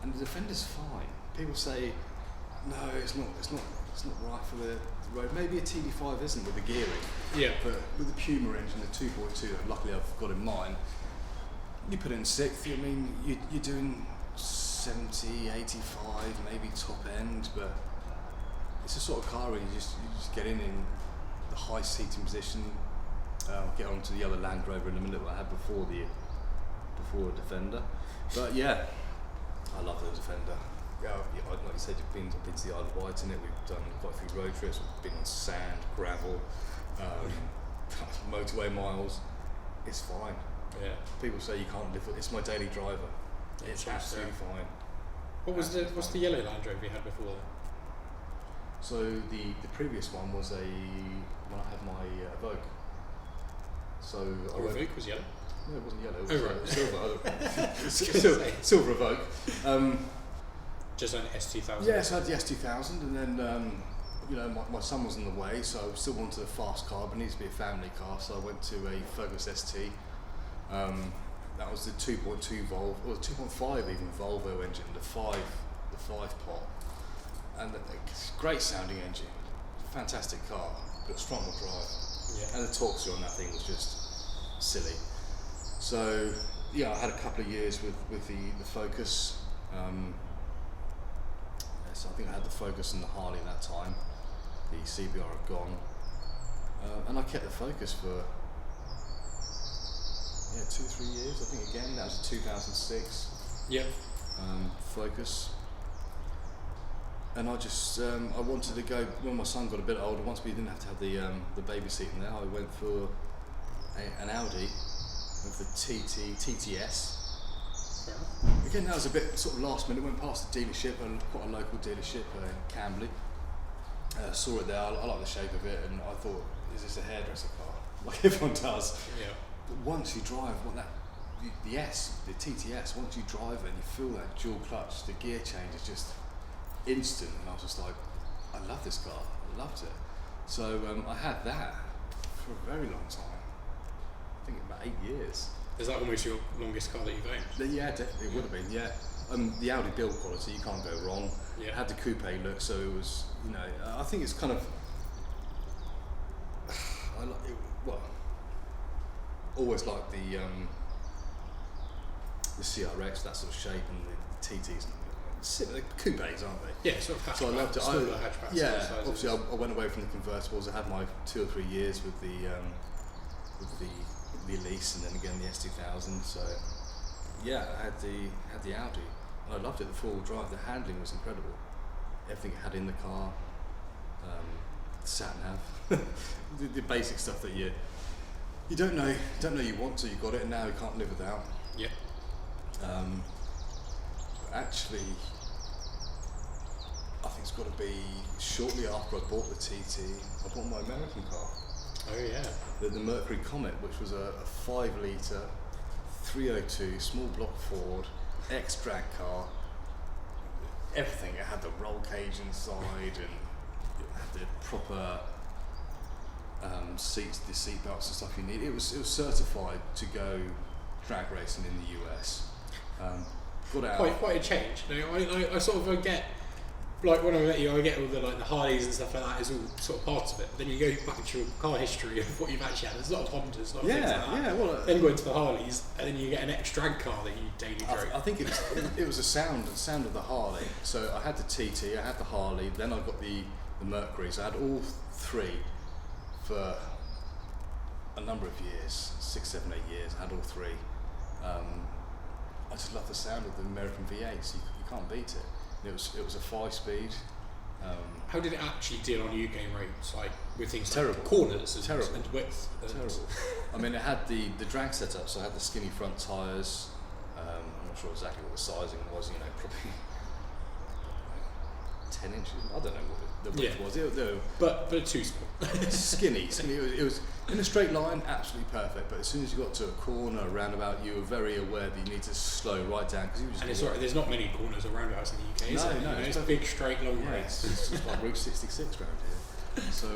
and the Defender's fine. People say, no, it's not right for the road. Maybe a TD5 isn't with the gearing. Yeah. But with the Puma engine, the 2.2 that luckily I've got in mine, you put it in sixth, I mean, you're doing 70, 85, maybe top end, but it's a sort of car where you just get in the high seating position. I'll get on to the other Land Rover in a minute that I had before the Defender. But yeah, I love the Defender. Yeah, like you said, I've been to the Isle of Wight in it. We've done quite a few road trips. We've been on sand, gravel, motorway miles. It's fine. Yeah. People say you can't live with it. It's my daily driver. It's absolutely fine. What's the yellow Land Rover you had before then? So the previous one was when I had my Evoque. So Evoque was yellow? No, it wasn't yellow. It was silver. Silver Evoque. Just an S2000. Yes, I had the S2000, and then my son was on the way, so I still wanted a fast car, but it needs to be a family car. So I went to a Focus ST. That was the 2.2 Volvo, or the 2.5 even Volvo engine, the 5 pot, and it's a great sounding engine, fantastic car, but strong to drive. Yeah. And the torque on that thing was just silly. So yeah, I had a couple of years with the Focus. So I think I had the Focus and the Harley at that time. The CBR had gone, and I kept the Focus for 2-3 years. I think again that was a 2006. Yeah. Focus. And I just I wanted to go when my son got a bit older. Once we didn't have to have the baby seat in there, I went for an Audi with the TTS. Again, that was a bit sort of last minute. Went past the dealership, quite a local dealership in Camberley. Saw it there. I like the shape of it, and I thought, is this a hairdresser car? Like everyone does. Yeah. But once you drive, the TTS. Once you drive it and you feel that dual clutch, the gear change is just instant. And I was just like, I love this car. I loved it. So I had that for a very long time. I think about 8 years. Is that almost your longest car that you've owned? Yeah, definitely it would have been. Yeah, the Audi build quality, you can't go wrong. Yeah. It had the coupe look, so it was, I think it's kind of, always like the CRX, that sort of shape, and the TTs, the coupes, aren't they? Yeah, sort of hatchback. So I loved it. Smaller hatchback. Yeah, obviously I went away from the convertibles. I had my 2 or 3 years with the Elise, and then again the S2000. So yeah, I had the Audi, and I loved it. The 4-wheel drive, the handling was incredible. Everything it had in the car, sat nav, the basic stuff that you don't know you want to. You got it, and now you can't live without. Yeah. Actually, I think it's got to be shortly after I bought the TT. I bought my American car. Oh yeah. The Mercury Comet, which was a 5-litre 302 small block Ford X-drag car. Everything. It had the roll cage inside, and it had the proper seats, the seat belts and stuff you need. It was certified to go drag racing in the US. Got out. Quite a change. I sort of get, like when I met you, I get all the the Harleys and stuff like that is all sort of parts of it. But then you go back into your car history of what you've actually had. There's a lot of Hondas, a lot of things like that. Yeah. Well, then you go into the Harleys, and then you get an X-drag car that you daily drove. I think it was a sound of the Harley. So I had the TT, I had the Harley, then I got the Mercury. So I had all three for a number of years, 6, 7, 8 years. I had all three. I just love the sound of the American V8s. You can't beat it. It was a 5-speed. How did it actually deal on UK roads, like with things terrible. like corners Terrible. and width? Terrible. I mean, it had the drag setup, so I had the skinny front tyres. I'm not sure exactly what the sizing was. Probably 10 inches. I don't know what the width was. They were but too small. skinny. It was in a straight line, absolutely perfect. But as soon as you got to a corner, a roundabout, you were very aware that you need to slow right down because you were just. And it's right. There's not many corners or roundabouts in the UK. Is there? No, it's big, straight, long roads. It's just like Route 66 round here. So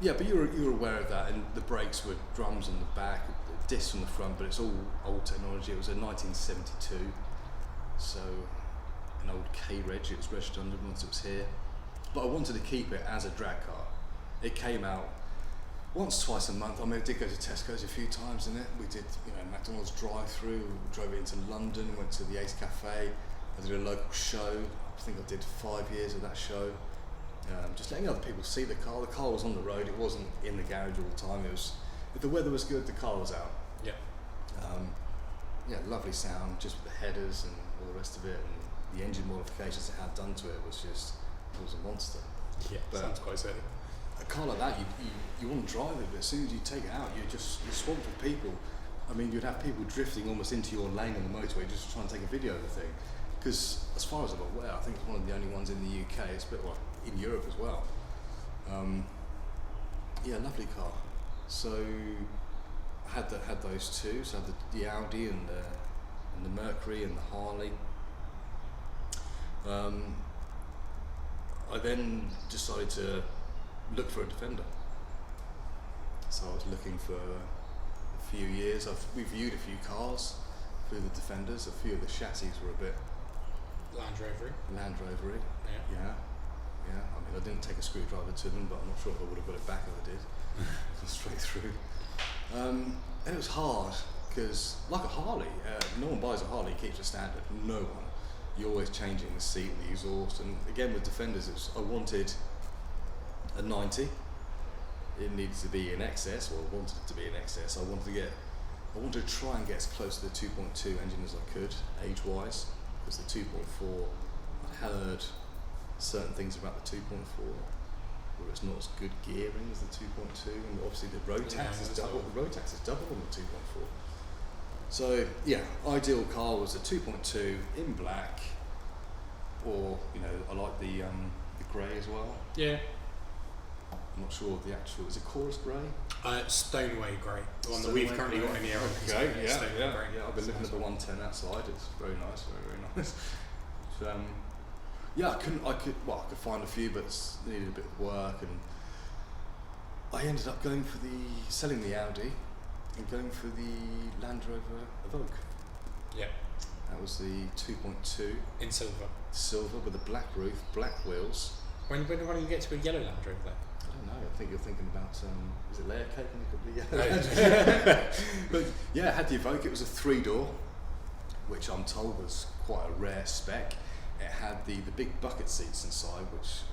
but you were aware of that, and the brakes were drums on the back, discs on the front, but it's all old technology. It was a 1972, so an old K-Reg. It was registered under once it was here. But I wanted to keep it as a drag car. It came out once, twice a month. I mean, I did go to Tesco's a few times in it. We did, McDonald's drive-through. We drove it into London. Went to the Ace Cafe. I did a local show. I think I did 5 years of that show. Just letting other people see the car. The car was on the road. It wasn't in the garage all the time. It was. If the weather was good, the car was out. Yeah. Lovely sound, just with the headers and all the rest of it, and the engine modifications it had done to it was a monster. Yeah, but sounds quite silly. A car like that, you want to drive it, but as soon as you take it out, you're swamped with people. I mean, you'd have people drifting almost into your lane on the motorway just trying to take a video of the thing. Because as far as I'm aware, I think it's one of the only ones in the UK. It's a bit in Europe as well. Lovely car. So I had those two. So I had the Audi and the Mercury and the Harley. I then decided to look for a Defender. So I was looking for a few years. We viewed a few cars through the Defenders. A few of the chassis were a bit Land Rover-y. Yeah. I mean, I didn't take a screwdriver to them, but I'm not sure if I would have got it back if I did. Straight through. And it was hard because, like a Harley, no one buys a Harley, keeps it standard. No one. You're always changing the seat and the exhaust. And again, with Defenders, I wanted a 90. It needed to be in excess, or I wanted it to be in excess. I wanted to try and get as close to the 2.2 engine as I could, age-wise, because the 2.4, I heard certain things about the 2.4, where it's not as good gearing as the 2.2, and obviously the road tax is double. The road tax is double on the 2.4. So ideal car was a 2.2 in black, or I like the grey as well. Yeah. I'm not sure of the actual. Is it chorus grey? Stoneway grey, the one that we've currently got in the area. Okay, yeah. I've been living at the 110 outside. It's very nice, very nice. I could find a few, but it needed a bit of work, and I ended up selling the Audi and going for the Land Rover Evoque. Yeah. That was the 2.2 in silver with a black roof, black wheels. When do you get to a yellow Land Rover then? I don't know. I think you're thinking about is it layer cake when you got the yellow? But I had the Evoque. It was a 3-door, which I'm told was quite a rare spec. It had the big bucket seats inside, which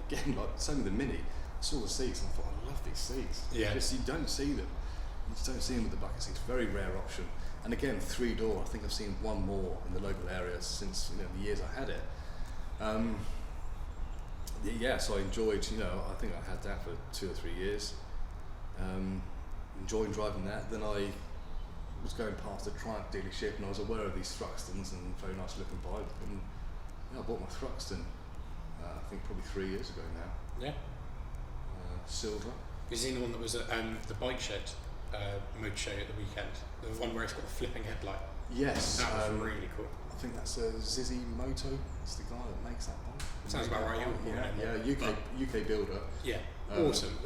again, like same with the Mini. I saw the seats and I thought, I love these seats. Yeah. You don't see them. You just don't see them with the bucket seats. Very rare option. And again, 3-door. I think I've seen one more in the local area since the years I had it. So I enjoyed. I think I had that for 2 or 3 years. Enjoying driving that. Then I was going past the Triumph dealership and I was aware of these Thruxtons and very nice looking bike. And I bought my Thruxton. I think probably 3 years ago now. Yeah. Silver. Have you seen the one that was at the bike shed mood show at the weekend? The one where it's got a flipping headlight. Yes. That was really cool. I think that's Zizzy Moto. It's the guy that makes that bike. Sounds about right. UK builder. Yeah. Awesome.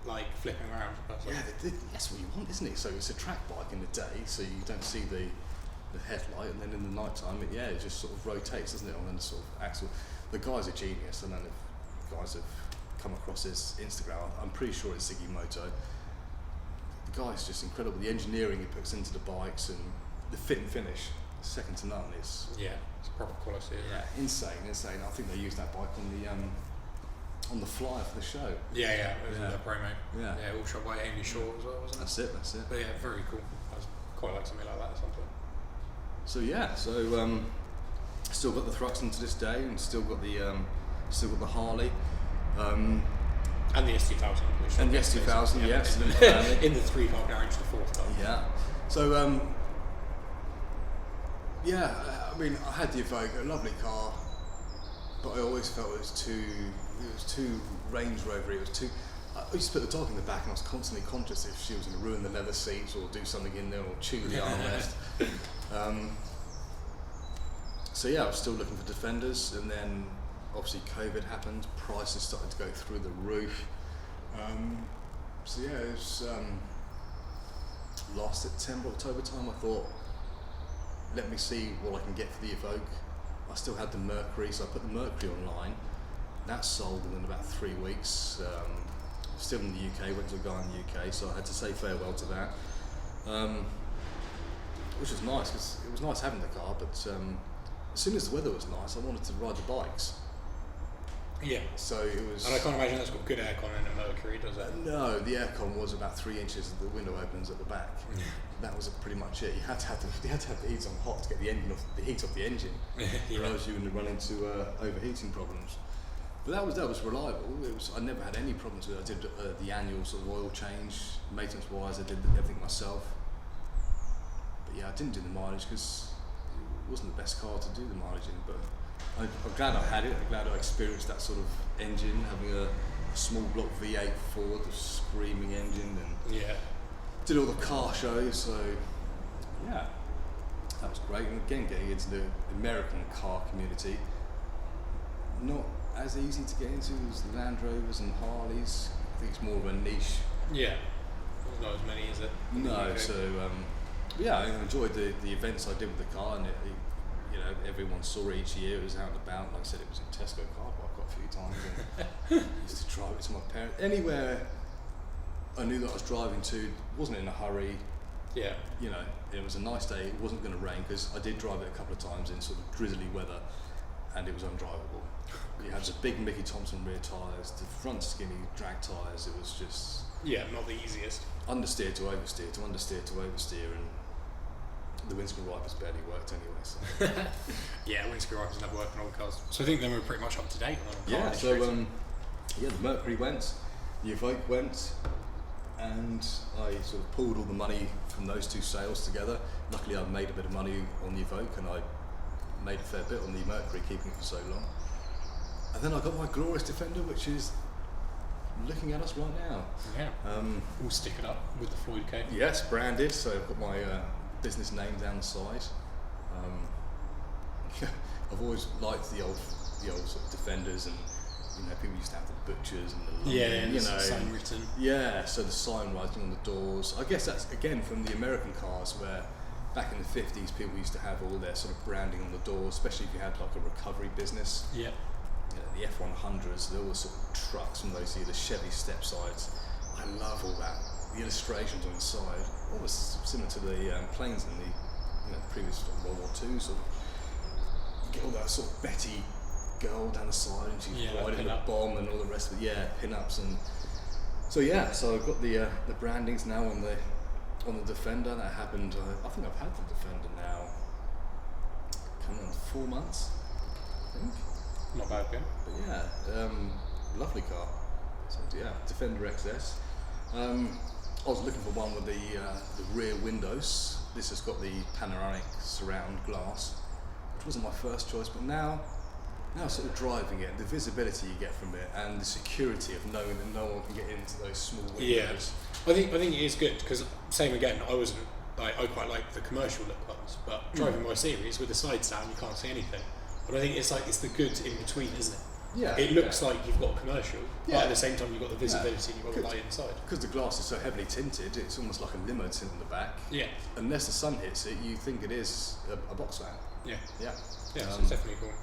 Like flipping around. That's what you want, isn't it? So it's a track bike in the day, so you don't see the headlight, and then in the night time, it just sort of rotates, doesn't it? And then the sort of axle. The guy's a genius, and then if guys have come across his Instagram, I'm pretty sure it's Ziggy Moto. The guy's just incredible. The engineering he puts into the bikes and the fit and finish, second to none. It's proper quality. Insane. I think they used that bike on the flyer for the show. It was in the promo. Yeah, all shot by Amy Shaw as well, wasn't it? That's it. But very cool. I was quite like something like that at some point. So still got the Thruxton to this day, and still got the Harley. And the S2000. And the S2000, yes. In the 3-car garage, the 4th car. Yeah. So, I mean, I had the Evoque, a lovely car. but I always felt it was too Range Rover. It was too. I used to put the dog in the back, and I was constantly conscious if she was going to ruin the leather seats or do something in there or chew the armrest. So yeah, I was still looking for Defenders, and then obviously COVID happened. Prices started to go through the roof. So yeah, it was last September, October time. I thought, let me see what I can get for the Evoque. I still had the Mercury, so I put the Mercury online. That sold within about 3 weeks. Still in the UK, went to a guy in the UK, so I had to say farewell to that. Which was nice, because it was nice having the car, but as soon as the weather was nice, I wanted to ride the bikes. Yeah. So it was. And I can't imagine that's got good aircon in a Mercury, does it? No, the aircon was about 3 inches. The window opens at the back. That was pretty much it. You had to have the heat on hot to get the heat off the engine. Yeah. Otherwise, you would run into overheating problems. But that was reliable. I never had any problems with it. I did the annual sort of oil change, maintenance wise. I did everything myself. But yeah, I didn't do the mileage because it wasn't the best car to do the mileage in. But I'm glad I had it. I'm glad I experienced that sort of engine, having a small block V8 Ford, the screaming engine, and did all the car shows. So yeah, that was great. And again, getting into the American car community, not as easy to get into as Land Rovers and Harleys. I think it's more of a niche. Yeah, there's not as many, is it? No, so yeah, I enjoyed the events I did with the car, and everyone saw it each year. It was out and about. Like I said, it was in Tesco car park quite a few times. And used to drive it to my parents. Anywhere I knew that I was driving to, wasn't in a hurry. Yeah. It was a nice day. It wasn't going to rain, because I did drive it a couple of times in sort of drizzly weather, and it was undrivable. You had the big Mickey Thompson rear tyres, the front skinny drag tyres. It was just not the easiest. Understeer to oversteer, to understeer to oversteer, and the windscreen wipers barely worked anyway. So. Yeah, windscreen wipers never work on old cars. So I think then we're pretty much up to date on the car. Yeah, so the Mercury went, the Evoque went, and I sort of pulled all the money from those two sales together. Luckily, I made a bit of money on the Evoque, and I made a fair bit on the Mercury, keeping it for so long. And then I got my glorious Defender, which is looking at us right now. Yeah. All stickered up with the Floyd Co. Yes, branded. So I've got my business name down the side. I've always liked the old sort of Defenders, and people used to have the butchers and the sign written. Yeah, so the sign writing on the doors. I guess that's again from the American cars, where back in the 50s people used to have all their sort of branding on the doors, especially if you had like a recovery business. Yeah. The F100s, all the sort of trucks from those, the Chevy step sides. I love all that. The illustrations on the side, almost similar to the planes in the previous World War II. Sort of, you get all that sort of Betty girl down the side, and she's riding the bomb and all the rest of it. Yeah, pin-ups, and so I've got the brandings now on the Defender. That happened. I think I've had the Defender now coming on 4 months, I think. Not bad, yeah. But yeah, lovely car. So yeah, Defender XS. I was looking for one with the rear windows. This has got the panoramic surround glass, which wasn't my first choice, but now sort of driving it, the visibility you get from it, and the security of knowing that no one can get into those small windows. Yeah, I think it is good, because same again. I quite like the commercial look ones, but driving my series with the sides down, you can't see anything. But I think it's the good in between, isn't it? Yeah. It looks like you've got commercial, but at the same time you've got the visibility and you've got the light inside. Because the glass is so heavily tinted, it's almost like a limo tint in the back. Yeah. Unless the sun hits it, you think it is a box fan. Yeah. Yeah. Yeah, so it's definitely cool.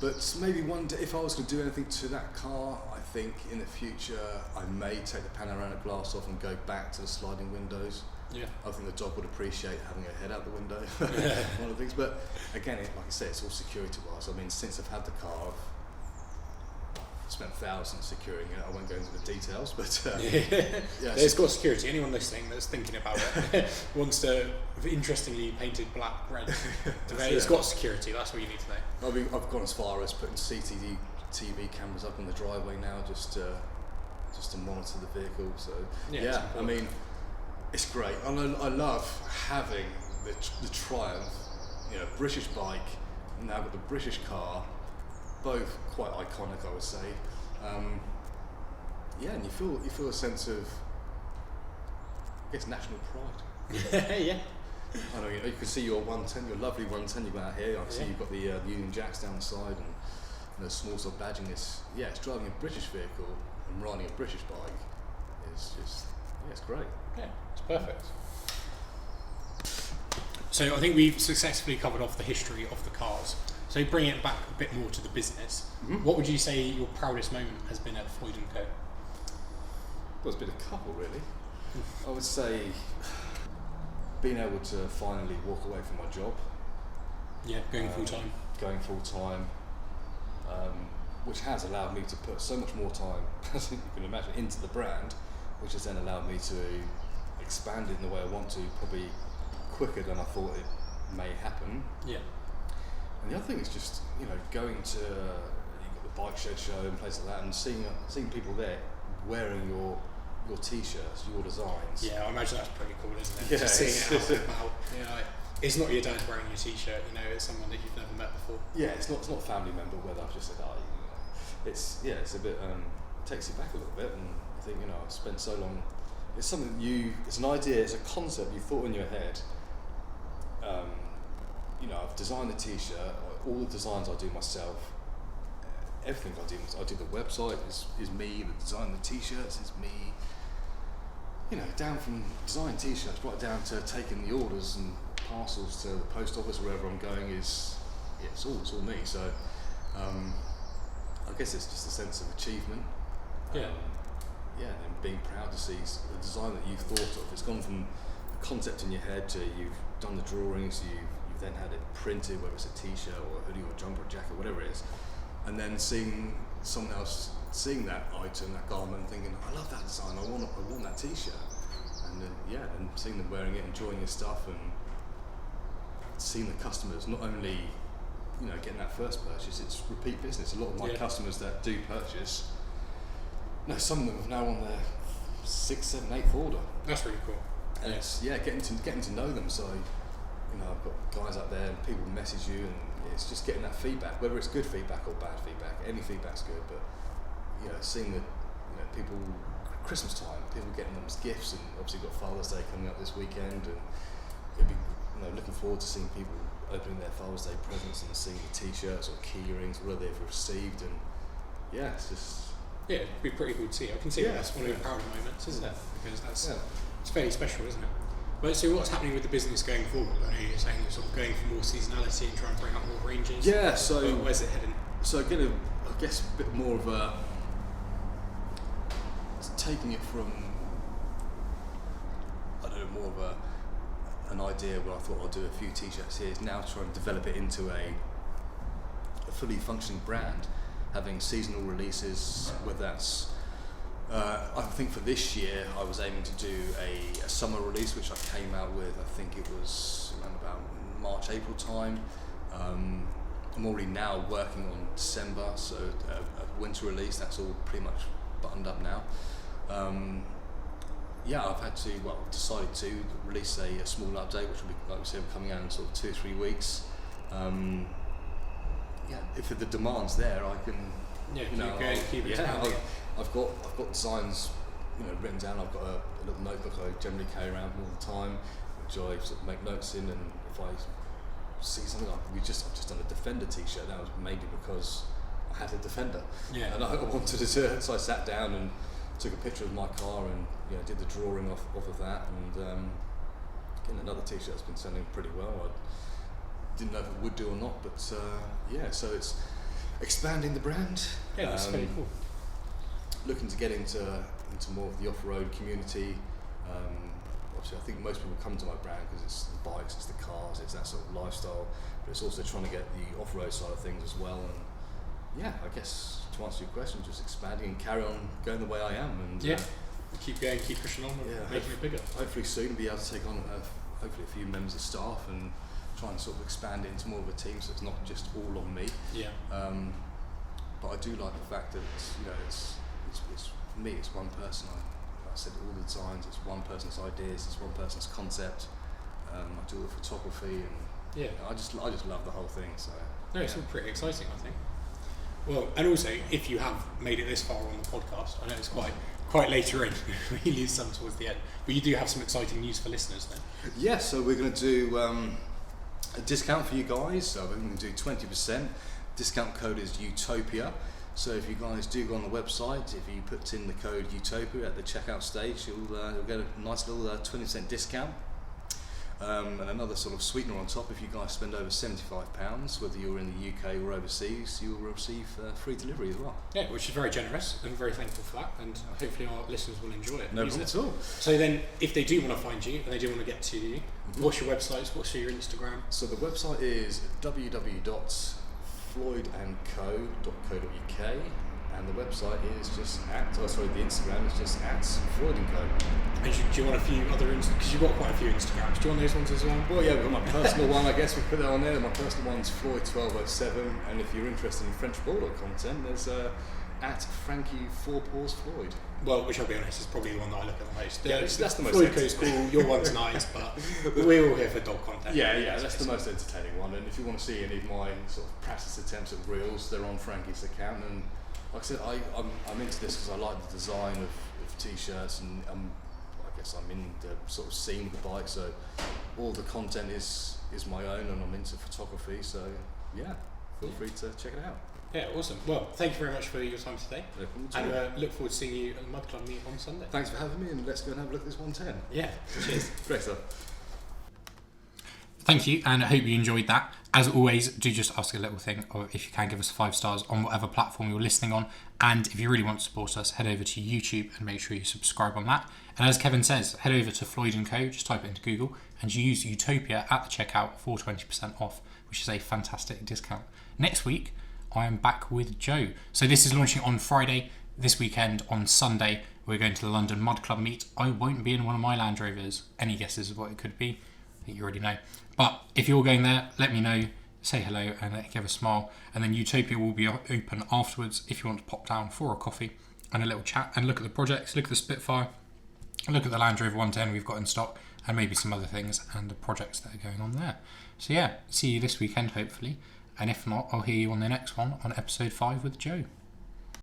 But maybe one day, if I was going to do anything to that car, I think in the future I may take the panoramic glass off and go back to the sliding windows. Yeah. I think the dog would appreciate having a head out the window. Yeah. One of the things. But again, like I say, it's all security wise. I mean, since I've had the car, I've spent thousands securing it. I won't go into the details, but it's got security. Anyone listening that's thinking about it wants to interestingly painted black, red. It's got security. That's what you need to know. I mean, I've gone as far as putting CCTV cameras up on the driveway now, just to monitor the vehicle. So I mean, it's great. And I love having the Triumph, British bike. Now got the British car. both quite iconic, I would say. And you feel a sense of, I guess, national pride. Yeah. I know, you can see your 110, your lovely 110 you've got out here. I see you've got the Union Jacks down the side and the small sort of badging. It's driving a British vehicle and riding a British bike is just, it's great. Yeah, it's perfect. So I think we've successfully covered off the history of the cars. So bringing it back a bit more to the business, what would you say your proudest moment has been at Floyd Co? Well, it's been a couple, really. I would say being able to finally walk away from my job. Yeah, going full time. Going full time, which has allowed me to put so much more time, as you can imagine, into the brand, which has then allowed me to expand it in the way I want to, probably quicker than I thought it may happen. Yeah. And the other thing is just, going to the bike shed show and places like that, and seeing people there wearing your t-shirts, your designs. Yeah, I imagine that's pretty cool, isn't it? Yeah, just seeing it out and about. Like, it's not your dad wearing your t-shirt, it's someone that you've never met before. Yeah, it's not a family member where I've just said, it's a bit, it takes you back a little bit, and I think, I've spent so long, it's something it's an idea, it's a concept you thought in your head. I've designed the t-shirt, all the designs I do myself, everything I do the website is me, the design of the t-shirts is me, down from designing t-shirts right down to taking the orders and parcels to the post office, wherever I'm going it's all me. So I guess it's just a sense of achievement. And being proud to see the design that you've thought of. It's gone from a concept in your head to you've done the drawings, you've then had it printed, whether it's a t-shirt or a hoodie or a jumper or jacket, whatever it is, and then seeing someone else seeing that item, that garment, and thinking, I love that design, I want that t-shirt, and then seeing them wearing it, enjoying your stuff, and seeing the customers not only getting that first purchase, it's repeat business. A lot of my customers that do purchase, some of them have now on their 6th, 7th, 8th order. That's really cool. And it's getting to know them. So I've got guys out there and people message you, and it's just getting that feedback, whether it's good feedback or bad feedback. Any feedback's good, but seeing the people Christmas time, people getting them as gifts, and obviously got Father's Day coming up this weekend, and it'd be looking forward to seeing people opening their Father's Day presents and seeing the t-shirts or key rings, whatever they've received, and it's just it'd be pretty cool to see. I can see that's one of your prouder moments, isn't it? Because it's fairly special, isn't it? But so what's happening with the business going forward? I know you're saying you're sort of going for more seasonality and trying to bring up more ranges. Yeah, so where's it heading? So again, I guess a bit more of taking it from, more of an idea where I thought I'll do a few t-shirts here, is now trying to develop it into a fully functioning brand, having seasonal releases, whether that's I think for this year I was aiming to do a summer release, which I came out with, I think it was around about March, April time. I'm already now working on December, so a winter release, that's all pretty much buttoned up now. I've decided to release a small update, which will be, like we said, coming out in sort of 2 or 3 weeks. If the demand's there, I can. Keep expanding. I've got designs, written down. I've got a little notebook I generally carry around all the time, which I sort of make notes in. And if I see something, I've just done a Defender t-shirt. That was maybe because I had a Defender, and I wanted to. So I sat down and took a picture of my car and did the drawing off of that. And again, another t-shirt that's been selling pretty well. I didn't know if it would do or not, but so it's expanding the brand. Yeah, that's very cool. Looking to get into more of the off-road community. Obviously, I think most people come to my brand because it's the bikes, it's the cars, it's that sort of lifestyle. But it's also trying to get the off-road side of things as well. And I guess to answer your question, just expanding and carry on going the way I am. And keep going, keep pushing on, making it bigger. Hopefully soon be able to take on hopefully a few members of staff and try and sort of expand it into more of a team, so it's not just all on me. But I do like the fact that it's me, it's one person. I said all the designs, it's one person's ideas, it's one person's concept. I do all the photography, and I just love the whole thing. So it's all pretty exciting, I think. Well, and also, if you have made it this far on the podcast, I know it's quite later in, we lose some towards the end, but you do have some exciting news for listeners then. Yeah, so we're going to do a discount for you guys. So we're going to do 20%. Discount code is Utopia. So if you guys do go on the website, if you put in the code Utopia at the checkout stage, you'll get a nice little 20% discount. And another sort of sweetener on top, if you guys spend over £75, whether you're in the UK or overseas, you'll receive free delivery as well. Yeah, which is very generous, and very thankful for that, and hopefully our listeners will enjoy it. No problem at all. So then, if they do want to find you, and they do want to get to you, what's your website, what's your Instagram? So the website is www.floydandco.co.uk, and the website is just the Instagram is just @Floyd Co. And do you want a few other because you've got quite a few Instagrams. Do you want those ones as well? Well, yeah, we've got my personal one. I guess we put that on there. My personal one's Floyd1207, and if you're interested in French Bulldog content, there's @Frankie4PawsFloyd. Well, which I'll be honest is probably the one that I look at the most. Yeah, that's the most. Floyd Co's cool. Your one's nice, but we're all here for dog content. Yeah, that's the most entertaining one. And if you want to see any of my sort of practice attempts at reels, they're on Frankie's account. And like I said, I'm into this because I like the design of t-shirts, and I guess I'm in the sort of scene with the bike, so all the content is my own, and I'm into photography, so yeah, feel free to check it out. Yeah, awesome. Well, thank you very much for your time today, and look forward to seeing you at the Mud Club meet on Sunday. Thanks for having me, and let's go and have a look at this 110. Yeah, cheers. Great stuff. Thank you, and I hope you enjoyed that. As always, do just ask a little thing, or if you can, give us 5 stars on whatever platform you're listening on. And if you really want to support us, head over to YouTube and make sure you subscribe on that. And as Kevin says, head over to Floyd Co, just type it into Google, and you use Utopia at the checkout for 20% off, which is a fantastic discount. Next week, I am back with Joe. So this is launching on Friday. This weekend, on Sunday, we're going to the London Mud Club meet. I won't be in one of my Land Rovers. Any guesses of what it could be? I think you already know. But if you're going there, let me know, say hello, and give a smile. And then Utopia will be open afterwards if you want to pop down for a coffee and a little chat and look at the projects, look at the Spitfire, look at the Land Rover 110 we've got in stock, and maybe some other things and the projects that are going on there. So yeah, see you this weekend hopefully. And if not, I'll hear you on the next one on episode 5 with Joe.